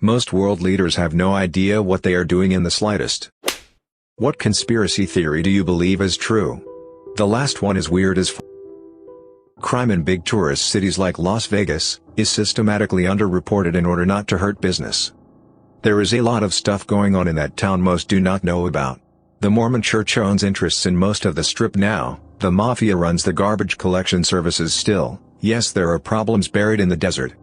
Most world leaders have no idea what they are doing in the slightest. What conspiracy theory do you believe is true? The last one is weird as f. Crime in big tourist cities like Las Vegas is systematically underreported in order not to hurt business. There is a lot of stuff going on in that town most do not know about. The Mormon Church owns interests in most of the Strip now, the Mafia runs the garbage collection services still, yes there are problems buried in the desert.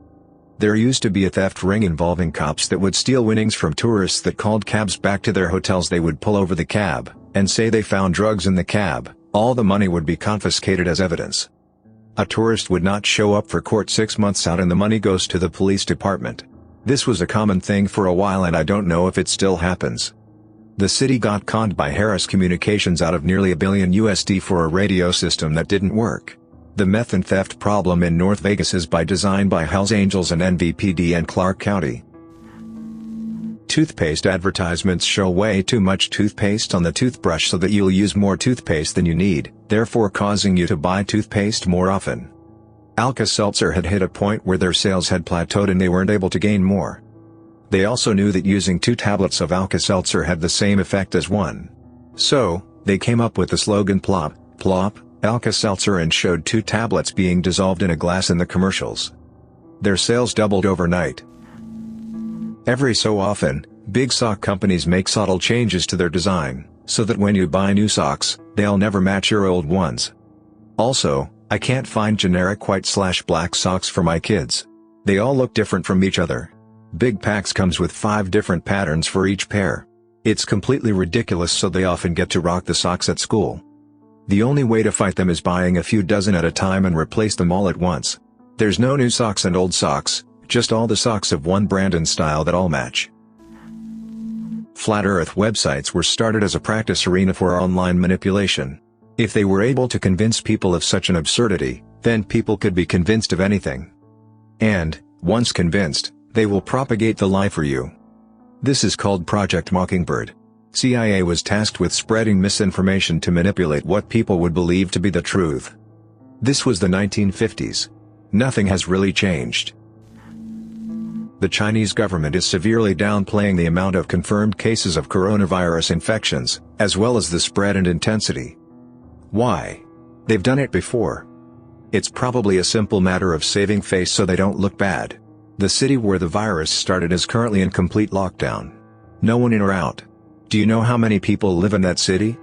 There used to be a theft ring involving cops that would steal winnings from tourists that called cabs back to their hotels. They would pull over the cab, and say they found drugs in the cab, all the money would be confiscated as evidence. A tourist would not show up for court 6 months out and the money goes to the police department. This was a common thing for a while and I don't know if it still happens. The city got conned by Harris Communications out of nearly $1 billion USD for a radio system that didn't work. The meth and theft problem in North Vegas is by design by Hells Angels and NVPD and Clark County. Toothpaste advertisements show way too much toothpaste on the toothbrush so that you'll use more toothpaste than you need, therefore causing you to buy toothpaste more often. Alka-Seltzer had hit a point where their sales had plateaued and they weren't able to gain more. They also knew that using 2 tablets of Alka-Seltzer had the same effect as 1. So, they came up with the slogan Plop, Plop, Alka-Seltzer and showed 2 tablets being dissolved in a glass in the commercials. Their sales doubled overnight. Every so often, big sock companies make subtle changes to their design, so that when you buy new socks, they'll never match your old ones. Also, I can't find generic white/black socks for my kids. They all look different from each other. Big packs comes with 5 different patterns for each pair. It's completely ridiculous, so they often get to rock the socks at school. The only way to fight them is buying a few dozen at a time and replace them all at once. There's no new socks and old socks, just all the socks of one brand and style that all match. Flat Earth websites were started as a practice arena for online manipulation. If they were able to convince people of such an absurdity, then people could be convinced of anything. And, once convinced, they will propagate the lie for you. This is called Project Mockingbird. CIA was tasked with spreading misinformation to manipulate what people would believe to be the truth. This was the 1950s. Nothing has really changed. The Chinese government is severely downplaying the amount of confirmed cases of coronavirus infections, as well as the spread and intensity. Why? They've done it before. It's probably a simple matter of saving face so they don't look bad. The city where the virus started is currently in complete lockdown. No one in or out. Do you know how many people live in that city?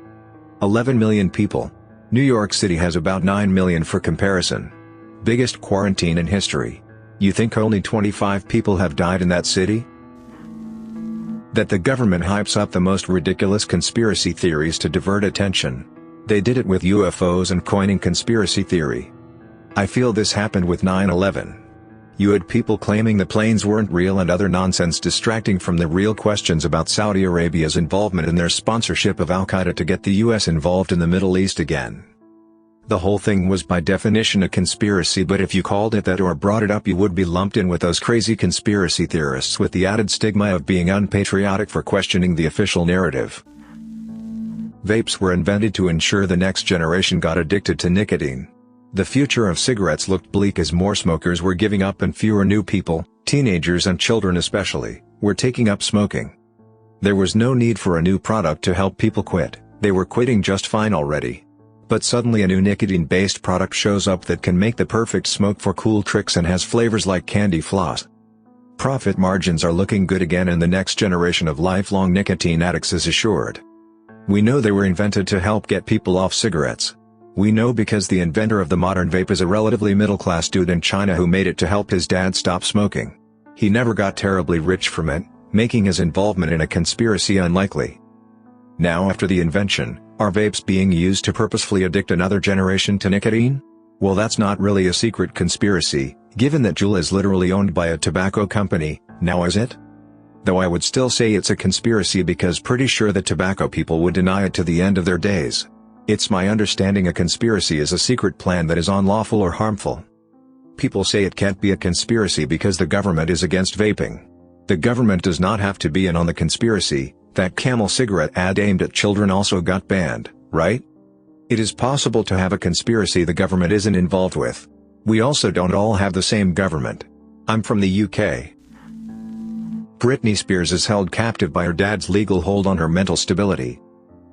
11 million people. New York City has about 9 million for comparison. Biggest quarantine in history. You think only 25 people have died in that city? That the government hypes up the most ridiculous conspiracy theories to divert attention. They did it with UFOs and coining conspiracy theory. I feel this happened with 9/11. You had people claiming the planes weren't real and other nonsense distracting from the real questions about Saudi Arabia's involvement in their sponsorship of Al-Qaeda to get the US involved in the Middle East again. The whole thing was by definition a conspiracy, but if you called it that or brought it up you would be lumped in with those crazy conspiracy theorists with the added stigma of being unpatriotic for questioning the official narrative. Vapes were invented to ensure the next generation got addicted to nicotine. The future of cigarettes looked bleak as more smokers were giving up and fewer new people, teenagers and children especially, were taking up smoking. There was no need for a new product to help people quit, they were quitting just fine already. But suddenly a new nicotine-based product shows up that can make the perfect smoke for cool tricks and has flavors like candy floss. Profit margins are looking good again and the next generation of lifelong nicotine addicts is assured. We know they were invented to help get people off cigarettes. We know because the inventor of the modern vape is a relatively middle-class dude in China who made it to help his dad stop smoking. He never got terribly rich from it, making his involvement in a conspiracy unlikely. Now after the invention, are vapes being used to purposefully addict another generation to nicotine? Well, that's not really a secret conspiracy, given that Juul is literally owned by a tobacco company, now is it? Though I would still say it's a conspiracy because pretty sure the tobacco people would deny it to the end of their days. It's my understanding a conspiracy is a secret plan that is unlawful or harmful. People say it can't be a conspiracy because the government is against vaping. The government does not have to be in on the conspiracy. That Camel cigarette ad aimed at children also got banned, right? It is possible to have a conspiracy the government isn't involved with. We also don't all have the same government. I'm from the UK. Britney Spears is held captive by her dad's legal hold on her mental stability.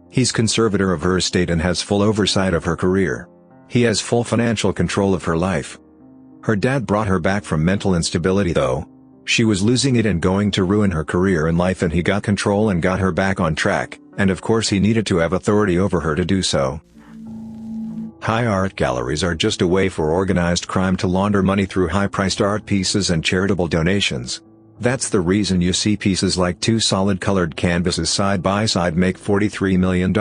He's conservator of her estate and has full oversight of her career. He has full financial control of her life. Her dad brought her back from mental instability though. She was losing it and going to ruin her career and life, and he got control and got her back on track, and of course he needed to have authority over her to do so. High art galleries are just a way for organized crime to launder money through high-priced art pieces and charitable donations. That's the reason you see pieces like two solid-colored canvases side by side make $43 million.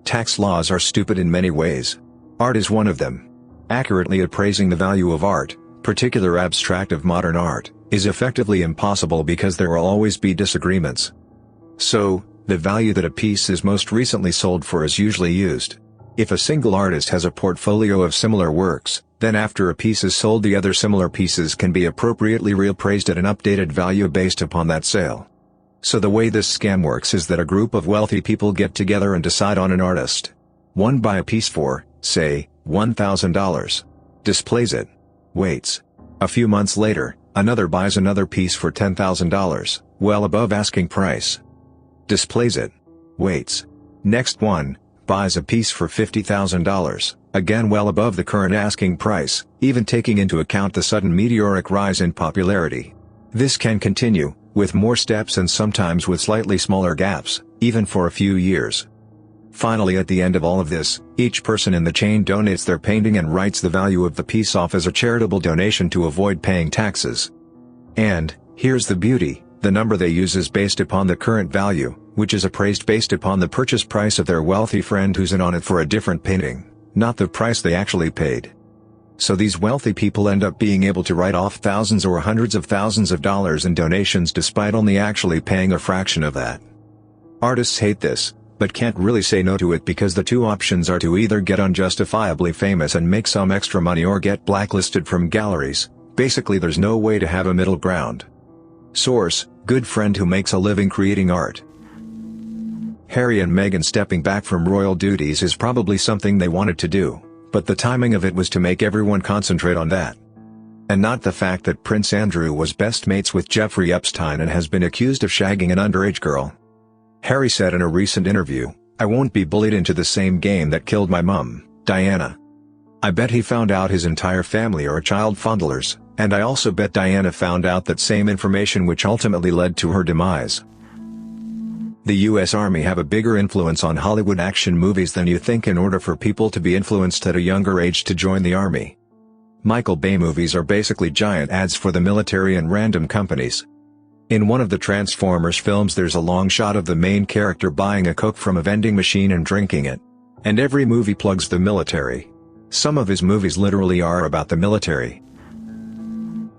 Tax laws are stupid in many ways. Art is one of them. Accurately appraising the value of art, particular abstract of modern art, is effectively impossible because there will always be disagreements. So, the value that a piece is most recently sold for is usually used. If a single artist has a portfolio of similar works, then after a piece is sold the other similar pieces can be appropriately reappraised at an updated value based upon that sale. So the way this scam works is that a group of wealthy people get together and decide on an artist. One buy a piece for, say, $1,000. Displays it. Waits. A few months later, another buys another piece for $10,000, well above asking price. Displays it. Waits. Next one buys a piece for $50,000, again well above the current asking price, even taking into account the sudden meteoric rise in popularity. This can continue, with more steps and sometimes with slightly smaller gaps, even for a few years. Finally, at the end of all of this, each person in the chain donates their painting and writes the value of the piece off as a charitable donation to avoid paying taxes. And, here's the beauty, the number they use is based upon the current value, which is appraised based upon the purchase price of their wealthy friend who's in on it for a different painting, not the price they actually paid. So these wealthy people end up being able to write off thousands or hundreds of thousands of dollars in donations despite only actually paying a fraction of that. Artists hate this, but can't really say no to it because the two options are to either get unjustifiably famous and make some extra money or get blacklisted from galleries. Basically there's no way to have a middle ground. Source: good friend who makes a living creating art. Harry and Meghan stepping back from royal duties is probably something they wanted to do, but the timing of it was to make everyone concentrate on that. And not the fact that Prince Andrew was best mates with Jeffrey Epstein and has been accused of shagging an underage girl. Harry said in a recent interview, "I won't be bullied into the same game that killed my mum, Diana. I bet he found out his entire family are child fondlers, and I also bet Diana found out that same information which ultimately led to her demise." The US Army have a bigger influence on Hollywood action movies than you think in order for people to be influenced at a younger age to join the Army. Michael Bay movies are basically giant ads for the military and random companies. In one of the Transformers films there's a long shot of the main character buying a Coke from a vending machine and drinking it. And every movie plugs the military. Some of his movies literally are about the military.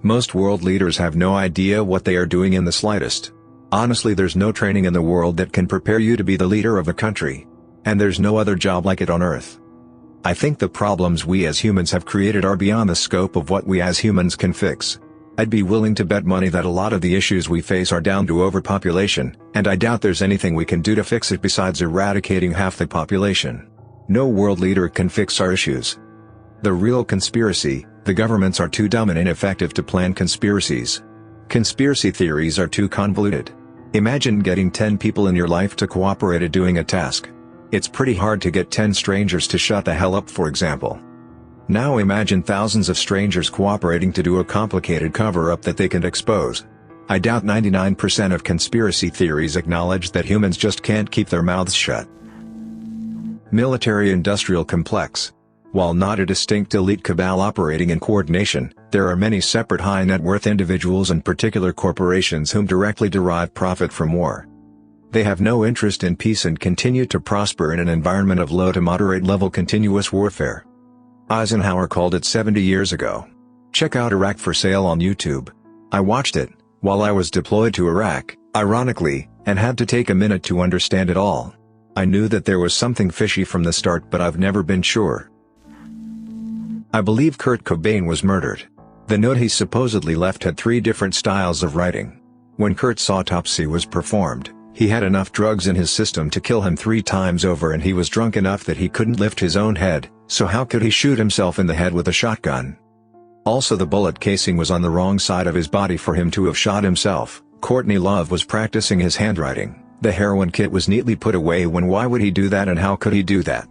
Most world leaders have no idea what they are doing in the slightest. Honestly, there's no training in the world that can prepare you to be the leader of a country. And there's no other job like it on Earth. I think the problems we as humans have created are beyond the scope of what we as humans can fix. I'd be willing to bet money that a lot of the issues we face are down to overpopulation, and I doubt there's anything we can do to fix it besides eradicating half the population. No world leader can fix our issues. The real conspiracy: the governments are too dumb and ineffective to plan conspiracies. Conspiracy theories are too convoluted. Imagine getting 10 people in your life to cooperate at doing a task. It's pretty hard to get 10 strangers to shut the hell up, for example. Now imagine thousands of strangers cooperating to do a complicated cover-up that they can expose. I doubt 99% of conspiracy theories acknowledge that humans just can't keep their mouths shut. Military-industrial complex. While not a distinct elite cabal operating in coordination, there are many separate high-net-worth individuals and particular corporations whom directly derive profit from war. They have no interest in peace and continue to prosper in an environment of low to moderate-level continuous warfare. Eisenhower called it 70 years ago. Check out Iraq for Sale on YouTube. I watched it while I was deployed to Iraq, ironically, and had to take a minute to understand it all. I knew that there was something fishy from the start, but I've never been sure. I believe Kurt Cobain was murdered. The note he supposedly left had 3 different styles of writing. When Kurt's autopsy was performed, he had enough drugs in his system to kill him 3 times over, and he was drunk enough that he couldn't lift his own head, so how could he shoot himself in the head with a shotgun? Also, the bullet casing was on the wrong side of his body for him to have shot himself, Courtney Love was practicing his handwriting. The heroin kit was neatly put away when why would he do that and how could he do that?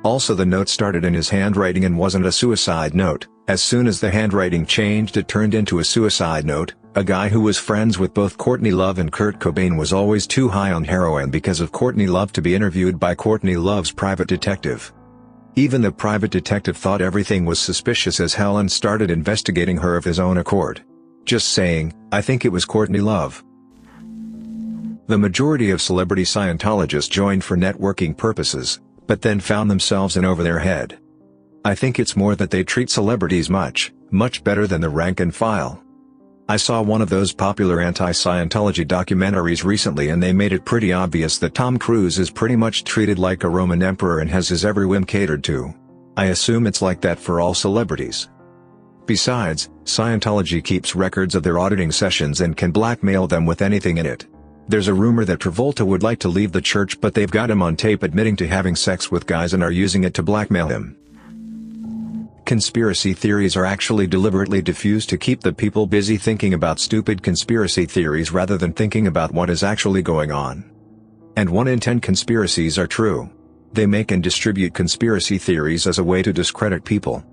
Also the note started in his handwriting and wasn't a suicide note. As soon as the handwriting changed it turned into a suicide note. A guy who was friends with both Courtney Love and Kurt Cobain was always too high on heroin because of Courtney Love to be interviewed by Courtney Love's private detective. Even the private detective thought everything was suspicious as hell and started investigating her of his own accord. Just saying, I think it was Courtney Love. The majority of celebrity Scientologists joined for networking purposes, but then found themselves in over their head. I think it's more that they treat celebrities much better than the rank and file. I saw one of those popular anti-Scientology documentaries recently and they made it pretty obvious that Tom Cruise is pretty much treated like a Roman emperor and has his every whim catered to. I assume it's like that for all celebrities. Besides, Scientology keeps records of their auditing sessions and can blackmail them with anything in it. There's a rumor that Travolta would like to leave the church but they've got him on tape admitting to having sex with guys and are using it to blackmail him. Conspiracy theories are actually deliberately diffused to keep the people busy thinking about stupid conspiracy theories rather than thinking about what is actually going on. And 1 in 10 conspiracies are true. They make and distribute conspiracy theories as a way to discredit people.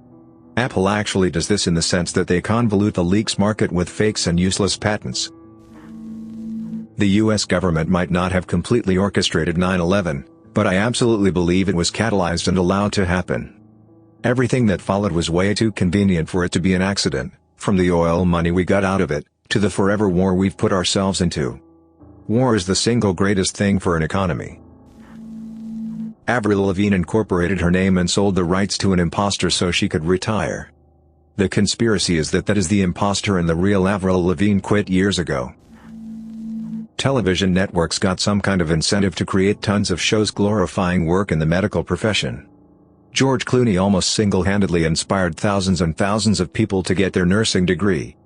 Apple actually does this in the sense that they convolute the leaks market with fakes and useless patents. The US government might not have completely orchestrated 9/11, but I absolutely believe it was catalyzed and allowed to happen. Everything that followed was way too convenient for it to be an accident, from the oil money we got out of it, to the forever war we've put ourselves into. War is the single greatest thing for an economy. Avril Lavigne incorporated her name and sold the rights to an imposter so she could retire. The conspiracy is that is the imposter and the real Avril Lavigne quit years ago. Television networks got some kind of incentive to create tons of shows glorifying work in the medical profession. George Clooney almost single-handedly inspired thousands and thousands of people to get their nursing degree.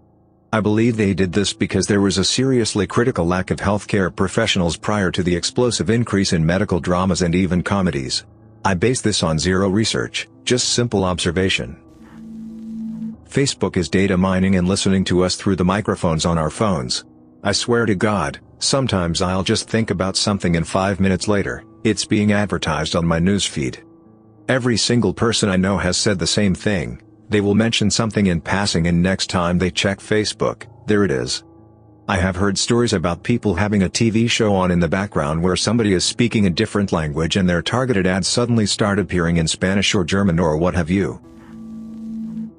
I believe they did this because there was a seriously critical lack of healthcare professionals prior to the explosive increase in medical dramas and even comedies. I base this on zero research, just simple observation. Facebook is data mining and listening to us through the microphones on our phones. I swear to God, sometimes I'll just think about something and 5 minutes later, it's being advertised on my newsfeed. Every single person I know has said the same thing. They will mention something in passing and next time they check Facebook, there it is. I have heard stories about people having a TV show on in the background where somebody is speaking a different language and their targeted ads suddenly start appearing in Spanish or German or what have you.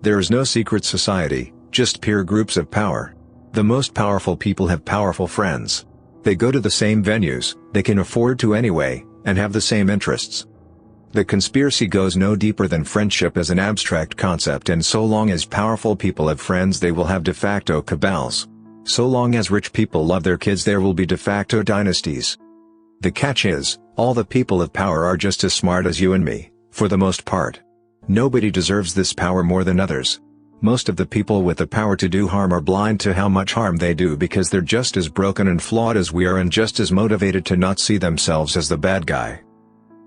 There is no secret society, just peer groups of power. The most powerful people have powerful friends. They go to the same venues, they can afford to anyway, and have the same interests. The conspiracy goes no deeper than friendship as an abstract concept, and so long as powerful people have friends they will have de facto cabals. So long as rich people love their kids there will be de facto dynasties. The catch is, all the people of power are just as smart as you and me, for the most part. Nobody deserves this power more than others. Most of the people with the power to do harm are blind to how much harm they do because they're just as broken and flawed as we are and just as motivated to not see themselves as the bad guy.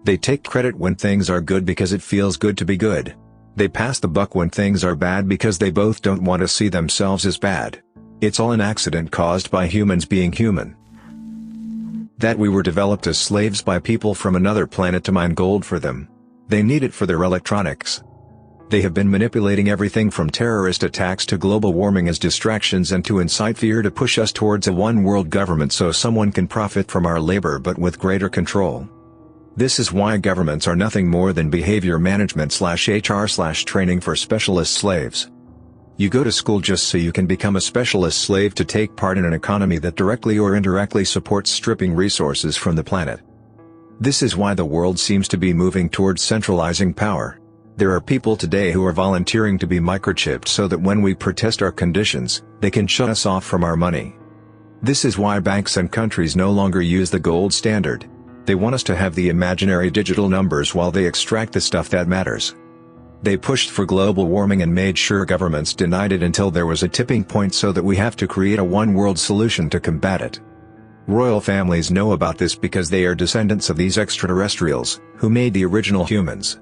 They take credit when things are good because it feels good to be good. They pass the buck when things are bad because they both don't want to see themselves as bad. It's all an accident caused by humans being human. That we were developed as slaves by people from another planet to mine gold for them. They need it for their electronics. They have been manipulating everything from terrorist attacks to global warming as distractions and to incite fear to push us towards a one-world government so someone can profit from our labor but with greater control. This is why governments are nothing more than behavior management/HR/training for specialist slaves. You go to school just so you can become a specialist slave to take part in an economy that directly or indirectly supports stripping resources from the planet. This is why the world seems to be moving towards centralizing power. There are people today who are volunteering to be microchipped so that when we protest our conditions, they can shut us off from our money. This is why banks and countries no longer use the gold standard. They want us to have the imaginary digital numbers while they extract the stuff that matters. They pushed for global warming and made sure governments denied it until there was a tipping point so that we have to create a one-world solution to combat it. Royal families know about this because they are descendants of these extraterrestrials, who made the original humans.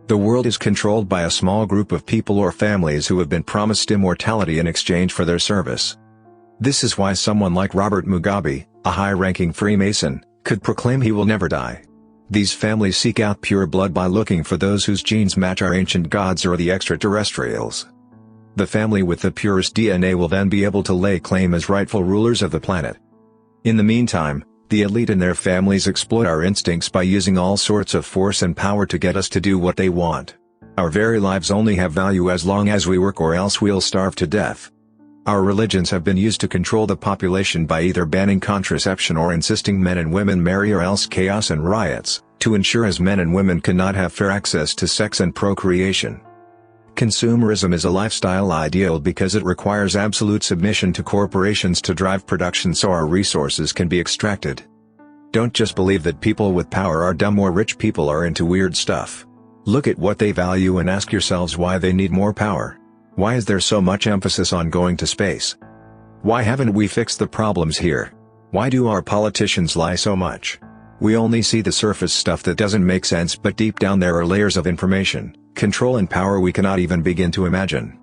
The world is controlled by a small group of people or families who have been promised immortality in exchange for their service. This is why someone like Robert Mugabe, a high-ranking Freemason, could proclaim he will never die. These families seek out pure blood by looking for those whose genes match our ancient gods or the extraterrestrials. The family with the purest DNA will then be able to lay claim as rightful rulers of the planet. In the meantime, the elite and their families exploit our instincts by using all sorts of force and power to get us to do what they want. Our very lives only have value as long as we work, or else we'll starve to death. Our religions have been used to control the population by either banning contraception or insisting men and women marry, or else chaos and riots, to ensure as men and women cannot have fair access to sex and procreation. Consumerism is a lifestyle ideal because it requires absolute submission to corporations to drive production so our resources can be extracted. Don't just believe that people with power are dumb or rich people are into weird stuff. Look at what they value and ask yourselves why they need more power. Why is there so much emphasis on going to space? Why haven't we fixed the problems here? Why do our politicians lie so much? We only see the surface stuff that doesn't make sense, but deep down there are layers of information, control and power we cannot even begin to imagine.